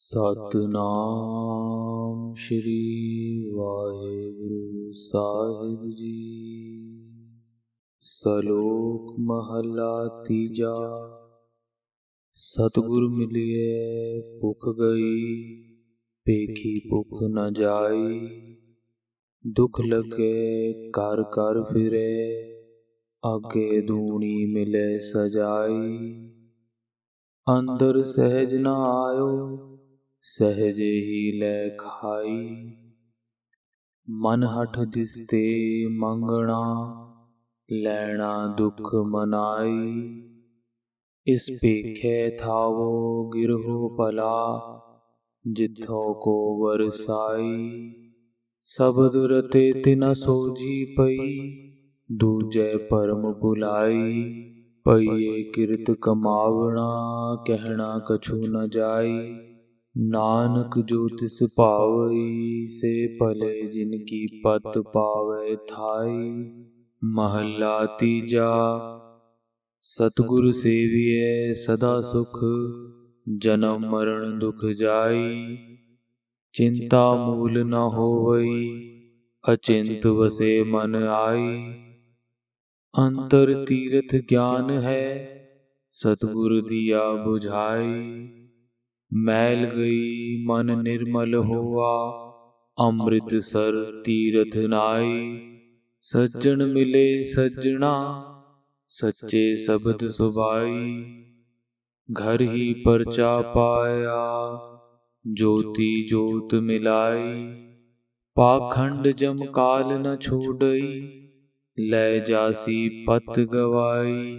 सतनाम श्री वाहेगुरु साहिब जी। सलोक महला तीजा। सतगुर मिलिए भुख गई, पेखी भुख न जाई। दुख लगे कर कर फिरे, आगे दूनी मिले सजाई। अंदर सहज न आयो, सहजे ही ले खाई। मन हठ जिसते मंगना, लेना दुख मनाई। इस पेखे थावो गिरहो भला, जिथो को बरसाई। सबद रते तिना सोजी पई, दूजे परम बुलाई। पइये किरत कमावना, कहना कछु न जाई। नानक जो तिस पावई, से भले जिनकी पत पावे थाई। महला तीजा। सतगुर सेविए सदा सुख, जन्म मरण दुख जाई। चिंता मूल न होवई, अचिंत वसे मन आई। अंतर तीरथ ज्ञान है, सतगुर दिया बुझाई। मैल गई मन निर्मल हुआ, अमृत सर तीरथ नाई। सज्जन मिले सज्जना, सच्चे शब्द सुभाई। घर ही परचा पाया, ज्योति ज्योत मिलाई। पाखंड जम काल न छोड़ई, ले जासी पत गवाई।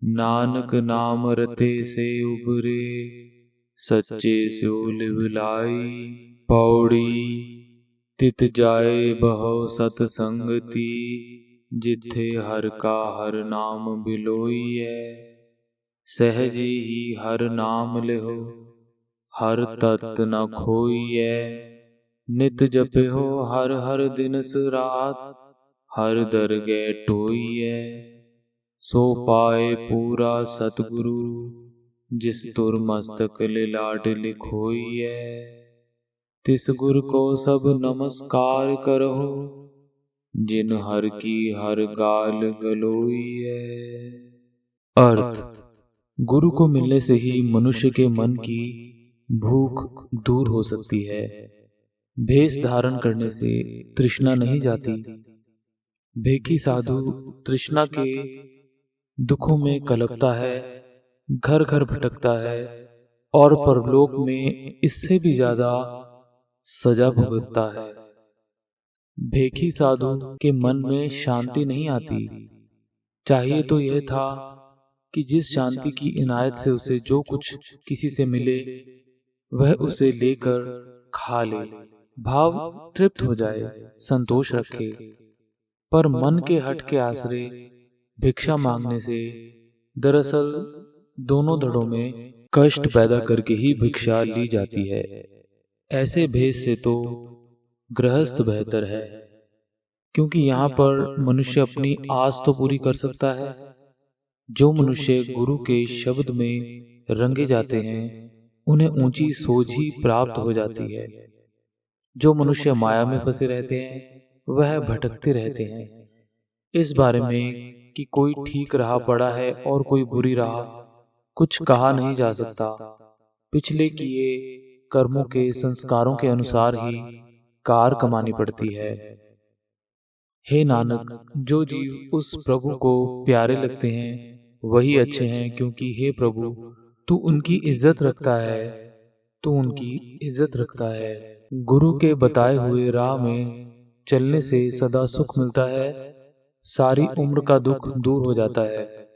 नानक नाम रते से उबरे, सच्चे स्यो लिवलाई। पौड़ी तित जाए बहो सतसंगति, जिथे हर का हर नाम बिलोइए। सहजे ही हर नाम लेहो, हर तत् न खोइए। नित जपे हो हर हर दिनस रात, हर दरगे टोइए। सो पाए पूरा सतगुरु, जिस तुर मस्तक लिलाट लिखोइए। तिस गुर को सब नमस्कार करहो, जिन हर की हर गाल गलोइए। अर्थ: गुरु को मिलने से ही मनुष्य के मन की भूख दूर हो सकती है। भेष धारण करने से तृष्णा नहीं जाती। भेखी साधु तृष्णा के दुखों में कलपता है, घर घर भटकता है और परलोक में इससे भी ज्यादा सजा भुगतता है। भेखी साधु के मन में शांति नहीं आती। चाहिए तो यह था कि जिस शांति की इनायत से उसे जो कुछ किसी से मिले, वह उसे लेकर खा ले, भाव तृप्त हो जाए, संतोष रखे। पर मन के हट के आश्रय भिक्षा मांगने से दरअसल दोनों धड़ों में कष्ट पैदा करके ही भिक्षा ली जाती है। ऐसे भेष से तो गृहस्थ बेहतर है, क्योंकि यहाँ पर मनुष्य अपनी आस तो पूरी कर सकता है। जो मनुष्य गुरु के शब्द में रंगे जाते हैं, उन्हें ऊंची सोझी प्राप्त हो जाती है। जो मनुष्य माया में फंसे रहते हैं, वह भटकते रहते हैं। इस बारे में कि कोई ठीक राह पड़ा है और कोई बुरी राह, कुछ कहा नहीं जा सकता। पिछले किए कर्मों के संस्कारों के अनुसार ही कार कमानी पड़ती है। हे नानक, जो जीव उस प्रभु को प्यारे लगते हैं वही अच्छे हैं, क्योंकि हे प्रभु, तू उनकी इज्जत रखता है, तू उनकी इज्जत रखता है। गुरु के बताए हुए राह में चलने से सदा सुख मिलता है, सारी उम्र का दुख दूर हो जाता है।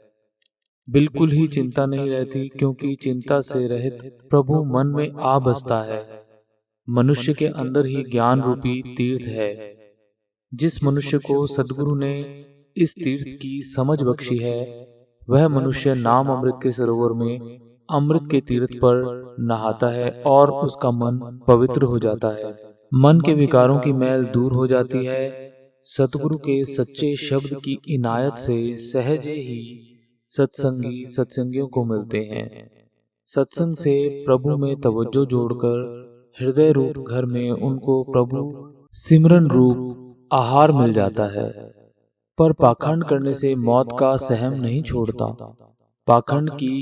बिल्कुल ही चिंता नहीं रहती, क्योंकि चिंता से रहित प्रभु मन में आ बसता है। मनुष्य के अंदर ही ज्ञान रूपी तीर्थ है। जिस मनुष्य को सद्गुरु ने इस तीर्थ की समझ बख्शी है, वह मनुष्य नाम अमृत के सरोवर में अमृत के तीर्थ पर नहाता है और उसका मन पवित्र हो जाता है। मन के विकारों की मैल दूर हो जाती है। सतगुरु के सच्चे शब्द की इनायत से सहजे ही सत्संगी सत्संगियों को मिलते हैं। सत्संग से प्रभु में तवज्जो जोड़कर हृदय रूप घर में उनको प्रभु सिमरन रूप आहार मिल जाता है। पर पाखंड करने से मौत का सहम नहीं छोड़ता। पाखंड की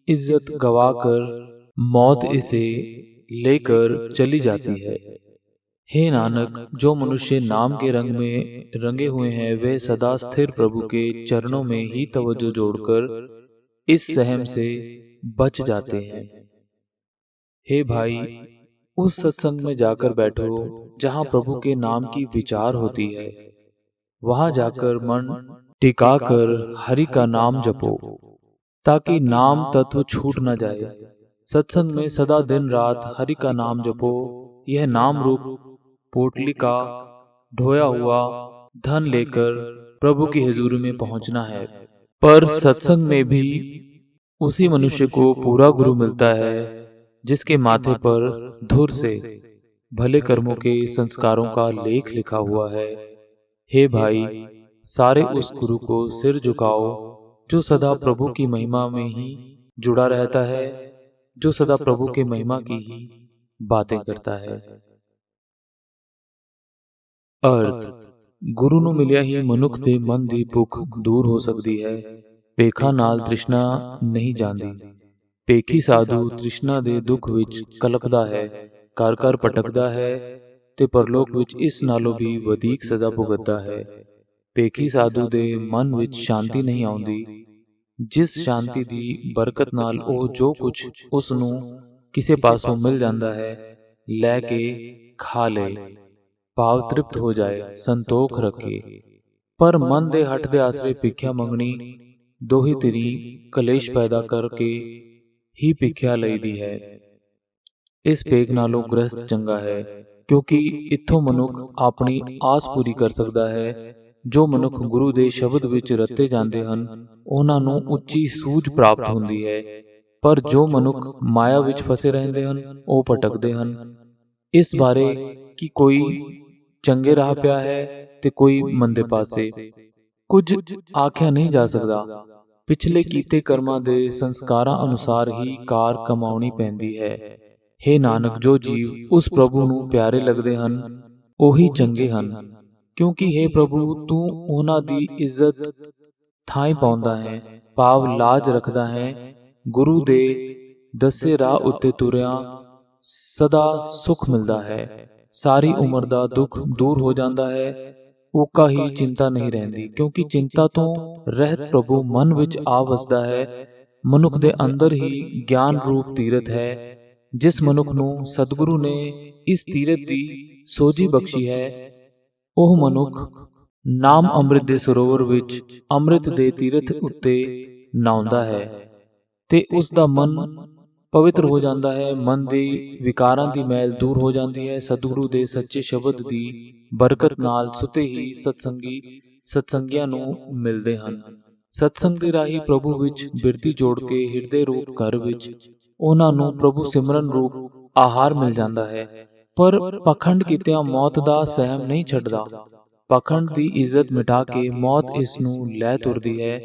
इज्जत गवाकर मौत इसे लेकर चली जाती है। हे नानक, जो मनुष्य नाम के रंग में रंगे हुए हैं वे सदा स्थिर प्रभु के चरणों में ही तवज्जो जोड़कर इस सहम से बच जाते हैं। हे भाई, उस सत्संग में जाकर बैठो जहाँ प्रभु के नाम की विचार होती है। वहां जाकर मन टिकाकर हरि का नाम जपो ताकि नाम तत्व छूट न जाए। सत्संग में सदा दिन रात हरि का नाम जपो। यह नाम रूप पोटली का ढोया हुआ धन लेकर प्रभु की हजूरी में पहुंचना है। पर सत्संग में भी उसी मनुष्य को पूरा गुरु मिलता है जिसके माथे पर धुर से भले कर्मों के संस्कारों का लेख लिखा हुआ है। हे भाई, सारे उस गुरु को सिर झुकाओ जो सदा प्रभु की महिमा में ही जुड़ा रहता है, जो सदा प्रभु के महिमा की ही बातें करता है। अर्थ, गुरु ਨੂੰ ਮਿਲਿਆ ਹੀ ਮਨੁੱਖ ਦੇ ਮਨ ਦੀ ਭੁੱਖ ਦੂਰ ਹੋ ਸਕਦੀ ਹੈ। ਪੇਖਾ ਨਾਲ ਤ੍ਰਿਸ਼ਨਾ ਨਹੀਂ ਜਾਂਦੀ। ਪੇਖੀ ਸਾਧੂ ਤ੍ਰਿਸ਼ਨਾ ਦੇ ਦੁੱਖ ਵਿੱਚ ਕਲਪਦਾ ਹੈ, ਘਰ ਘਰ ਭਟਕਦਾ ਹੈ ਤੇ ਪਰਲੋਕ ਵਿੱਚ ਇਸ ਨਾਲੋਂ ਵੀ ਵਧੇਕ ਸਜ਼ਾ ਭੁਗਤਦਾ ਹੈ। ਪੇਖੀ ਸਾਧੂ ਦੇ ਮਨ ਵਿੱਚ ਸ਼ਾਂਤੀ ਨਹੀਂ ਆਉਂਦੀ, ਜਿਸ ਸ਼ਾਂਤੀ ਦੀ ਬਰਕਤ ਨਾਲ ਉਹ ਜੋ ਕੁਝ ਉਸ ਨੂੰ ਕਿਸੇ ਪਾਸੋਂ ਮਿਲ ਜਾਂਦਾ ਹੈ ਲੈ ਕੇ ਖਾ ਲਏ, ਭਾਵ ਤ੍ਰਿਪਤ ਹੋ ਜਾਏ, ਸੰਤੋਖ ਰੱਖੇ। ਪਰ ਮਨ ਦੇ ਹੱਠ ਦੇ ਆਸਰੇ ਭਿੱਖਿਆ ਮੰਗਣੀ ਦੋਹੀ ਤੇਰੀ ਕਲੇਸ਼ ਪੈਦਾ ਕਰਕੇ ਹੀ ਭਿੱਖਿਆ ਲਈਦੀ ਹੈ। ਇਸ ਭੇਖ ਨਾਲੋਂ ਗ੍ਰਸਤ ਚੰਗਾ ਹੈ, ਕਿਉਂਕਿ ਇੱਥੋਂ ਮਨੁੱਖ ਆਪਣੀ ਆਸ ਪੂਰੀ ਕਰ ਸਕਦਾ ਹੈ। ਜੋ ਮਨੁੱਖ ਗੁਰੂ ਦੇ ਸ਼ਬਦ ਵਿੱਚ ਰਤੇ ਜਾਂਦੇ ਹਨ ਉਹਨਾਂ ਨੂੰ ਉੱਚੀ ਸੂਝ ਪ੍ਰਾਪਤ ਹੁੰਦੀ ਹੈ, ਪਰ ਜੋ ਮਨੁੱਖ ਮਾਇਆ ਵਿੱਚ ਫਸੇ ਰਹਿੰਦੇ ਹਨ ਉਹ ਭਟਕਦੇ ਹਨ। ਇਸ ਬਾਰੇ ਕਿ ਕੋਈ ਚੰਗੇ ਰਾਹ ਪਿਆ ਹੈ ਤੇ ਕੋਈ ਮੰਦੇ ਪਾਸੇ, ਕੁਝ ਆਖਿਆ ਨਹੀਂ ਜਾ ਸਕਦਾ। ਪਿਛਲੇ ਕੀਤੇ ਕਰਮਾਂ ਦੇ ਸੰਸਕਾਰਾਂ ਅਨੁਸਾਰ ਹੀ ਕਾਰ ਕਮਾਉਣੀ ਪੈਂਦੀ ਹੈ। हे ਨਾਨਕ, ਜੋ ਜੀਵ ਉਸ ਪ੍ਰਭੂ ਨੂੰ ਪਿਆਰੇ ਲੱਗਦੇ ਹਨ ਉਹੀ ਚੰਗੇ ਹਨ, ਕਿਉਂਕਿ हे ਪ੍ਰਭੂ ਤੂੰ ਉਹਨਾਂ ਦੀ ਇੱਜ਼ਤ ਥਾਂ ਪਾਉਂਦਾ ਹੈ, ਭਾਵ ਲਾਜ ਰੱਖਦਾ ਹੈ। ਗੁਰੂ ਦੇ ਦੱਸੇ ਰਾਹ ਉੱਤੇ ਤੁਰਿਆ ਸਦਾ ਸੁਖ ਮਿਲਦਾ ਹੈ, ਸਾਰੀ ਉਮਰ ਦਾ ਦੁੱਖ ਦੂਰ ਹੋ ਜਾਂਦਾ ਹੈ। ਓਕਾ ਹੀ ਚਿੰਤਾ ਨਹੀਂ ਰਹਿੰਦੀ, ਕਿਉਂਕਿ ਚਿੰਤਾ ਤੋਂ ਰਹਿਤ ਪ੍ਰਭੂ ਮਨ ਵਿੱਚ ਆ ਵਸਦਾ ਹੈ। ਮਨੁੱਖ ਦੇ ਅੰਦਰ ਹੀ ਗਿਆਨ ਰੂਪ ਤੀਰਥ ਹੈ। ਜਿਸ ਮਨੁੱਖ ਨੂੰ ਸਤਿਗੁਰੂ ਨੇ ਇਸ ਤੀਰਥ ਦੀ ਸੋਝੀ ਬਖਸ਼ੀ ਹੈ ਉਹ ਮਨੁੱਖ ਨਾਮ ਅੰਮ੍ਰਿਤ ਦੇ ਸਰੋਵਰ ਵਿੱਚ ਅੰਮ੍ਰਿਤ ਦੇ ਤੀਰਥ ਉੱਤੇ ਨਹਾਉਂਦਾ ਹੈ ਤੇ ਉਸ ਦਾ ਮਨ ਪਵਿੱਤਰ ਹੋ ਜਾਂਦਾ ਹੈ। ਮਨ ਦੇ ਵਿਕਾਰਾਂ ਦੀ ਮੈਲ ਦੂਰ ਹੋ ਜਾਂਦੀ ਹੈ। ਸਤਿਗੁਰੂ ਦੇ ਸੱਚੇ ਸ਼ਬਦ ਦੀ ਬਰਕਤ ਨਾਲ ਸੁਤੇ ਹੀ ਸਤਸੰਗੀ ਸਤਸੰਗੀਆਂ ਨੂੰ ਮਿਲਦੇ ਹਨ। ਸਤਸੰਗ ਦੇ ਰਾਹੀਂ ਪ੍ਰਭੂ ਵਿੱਚ ਬਿਰਤੀ ਜੋੜ ਕੇ ਹਿਰਦੇ ਰੂਪ ਘਰ ਵਿੱਚ ਉਹਨਾਂ ਨੂੰ ਪ੍ਰਭੂ ਸਿਮਰਨ ਰੂਪ ਆਹਾਰ ਮਿਲ ਜਾਂਦਾ ਹੈ। ਪਰ ਪਖੰਡ ਕੀਤਿਆਂ ਮੌਤ ਦਾ ਸਹਿਮ ਨਹੀਂ ਛੱਡਦਾ। ਪਖੰਡ ਦੀ ਇੱਜ਼ਤ ਮਿਟਾ ਕੇ ਮੌਤ ਇਸ ਨੂੰ ਲੈ ਤੁਰਦੀ ਹੈ।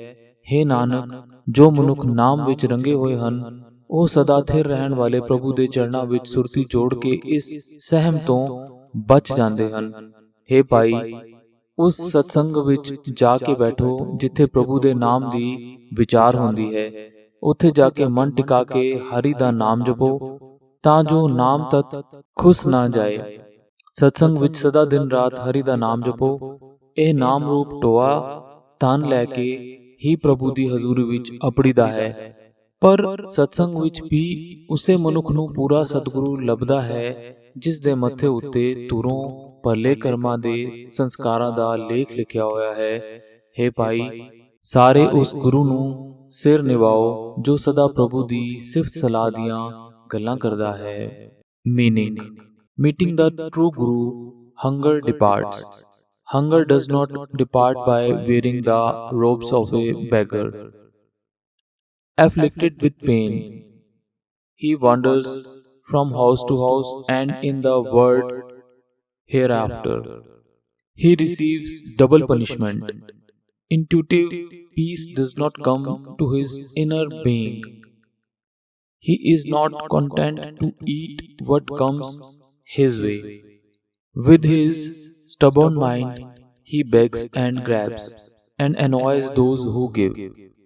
हे ਨਾਨਕ, ਜੋ ਮਨੁੱਖ ਨਾਮ ਵਿੱਚ ਰੰਗੇ ਹੋਏ ਹਨ ਉਹ ਸਦਾ ਸਥਿਰ ਰਹਿਣ ਵਾਲੇ ਪ੍ਰਭੂ ਦੇ ਚਰਨਾਂ ਵਿੱਚ ਸੁਰਤੀ ਜੋੜ ਕੇ ਇਸ ਸਹਿਮ ਤੋਂ ਬਚ ਜਾਂਦੇ ਹਨ। हे ਭਾਈ, ਉਸ ਸਤਸੰਗ ਵਿੱਚ ਜਾ ਕੇ ਬੈਠੋ ਜਿੱਥੇ ਪ੍ਰਭੂ ਦੇ ਨਾਮ ਦੀ ਵਿਚਾਰ ਹੁੰਦੀ ਹੈ। ਉੱਥੇ ਜਾ ਕੇ ਮਨ ਟਿਕਾ ਕੇ ਹਰੀ ਦਾ ਨਾਮ ਜਪੋ ਤਾਂ ਜੋ ਨਾਮ ਤਤ ਖੁਸ ਨਾ ਜਾਏ। ਸਤਸੰਗ ਵਿੱਚ ਸਦਾ ਦਿਨ ਰਾਤ ਹਰੀ ਦਾ ਨਾਮ ਜਪੋ। ਇਹ ਨਾਮ ਰੂਪ ਟੋਆ ਤਨ ਲੈ ਕੇ ਹੀ ਪ੍ਰਭੂ ਦੀ ਹਜ਼ੂਰੀ ਵਿੱਚ ਅਪੜੀਦਾ ਹੈ। ਪਰ ਸਤਸੰਗ ਵਿੱਚ ਵੀ ਉਸੇ ਮਨੁੱਖ ਨੂੰ ਪੂਰਾ ਸਤਿਗੁਰੂ ਲੱਭਦਾ ਹੈ ਜਿਸ ਦੇ ਮੱਥੇ ਉੱਤੇ ਤੁਰੋਂ ਭਲੇ ਕਰਮਾਂ ਦੇ ਸੰਸਕਾਰਾਂ ਦਾ ਲੇਖ ਲਿਖਿਆ ਹੋਇਆ ਹੈ। हे ਭਾਈ, ਸਾਰੇ ਉਸ ਗੁਰੂ ਨੂੰ ਸਿਰ ਨਿਵਾਓ ਜੋ ਸਦਾ ਪ੍ਰਭੂ ਦੀ ਸਿਫਤ ਸਲਾਹ ਦੀਆਂ ਗੱਲਾਂ ਕਰਦਾ ਹੈ। Meaning, meeting the true Guru, hunger departs. Hunger does not depart by wearing the robes of a beggar. Afflicted with pain, he wanders from house to house and in the world hereafter. He receives double punishment. Intuitive peace does not come to his inner being. He is not content to eat what comes his way. With his stubborn mind, he begs and grabs and annoys those who give.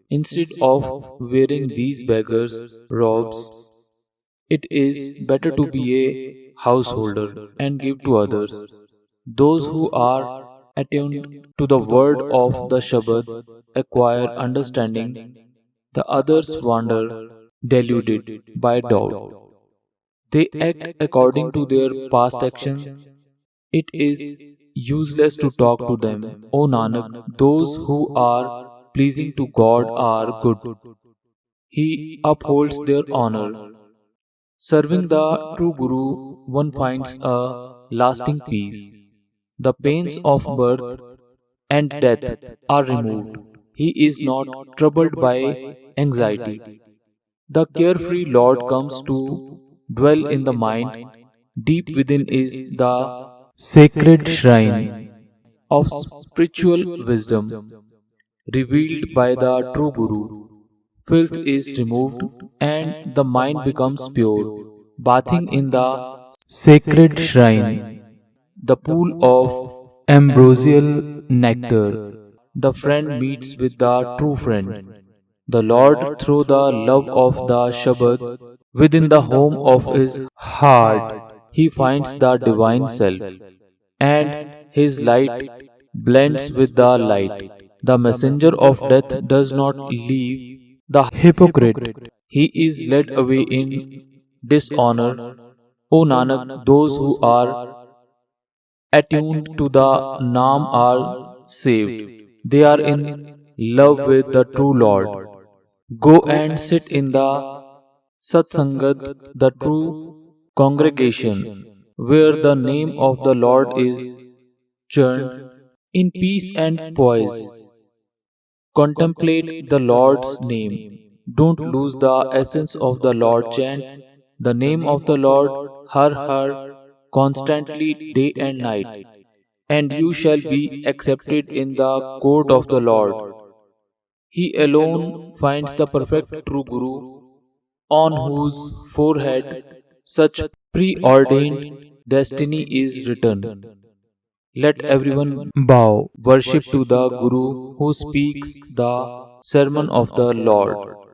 Instead of wearing these beggars' robes, it is better to be a householder and give to others. Those who are attuned to the word of the Shabad acquire understanding, the others wander deluded by doubt. They act according to their past action. It is useless to talk to them. O Nanak, those who are pleasing to God are good. He upholds their honor. Serving the true Guru, one finds a lasting peace. The pains of birth and death are removed. He is not troubled by anxiety. The carefree Lord comes to dwell in the mind. Deep within is the sacred shrine of spiritual wisdom revealed by the true Guru. Filth is removed and the mind becomes pure, bathing in the sacred shrine, the pool of ambrosial nectar. The friend meets with the true friend. The Lord, through the love of the Shabad, within the home of his heart, he finds the divine self, and his light blends with the light. The messenger of death does not leave the hypocrite. He is led away in dishonor. O Nanak, those who are attuned to the Naam are saved. They are in love with the true Lord. Go and sit in the Satsangat, the true congregation, where the name of the Lord is churned in peace and poise. Contemplate the Lord's name. Don't lose the essence of the Lord. Chant the name of the Lord, Har Har, constantly day and night, and you shall be accepted in the court of the Lord. He alone finds the perfect true Guru, on whose forehead such preordained destiny is written. Let everyone bow worship to the Guru who speaks the sermon of the Lord.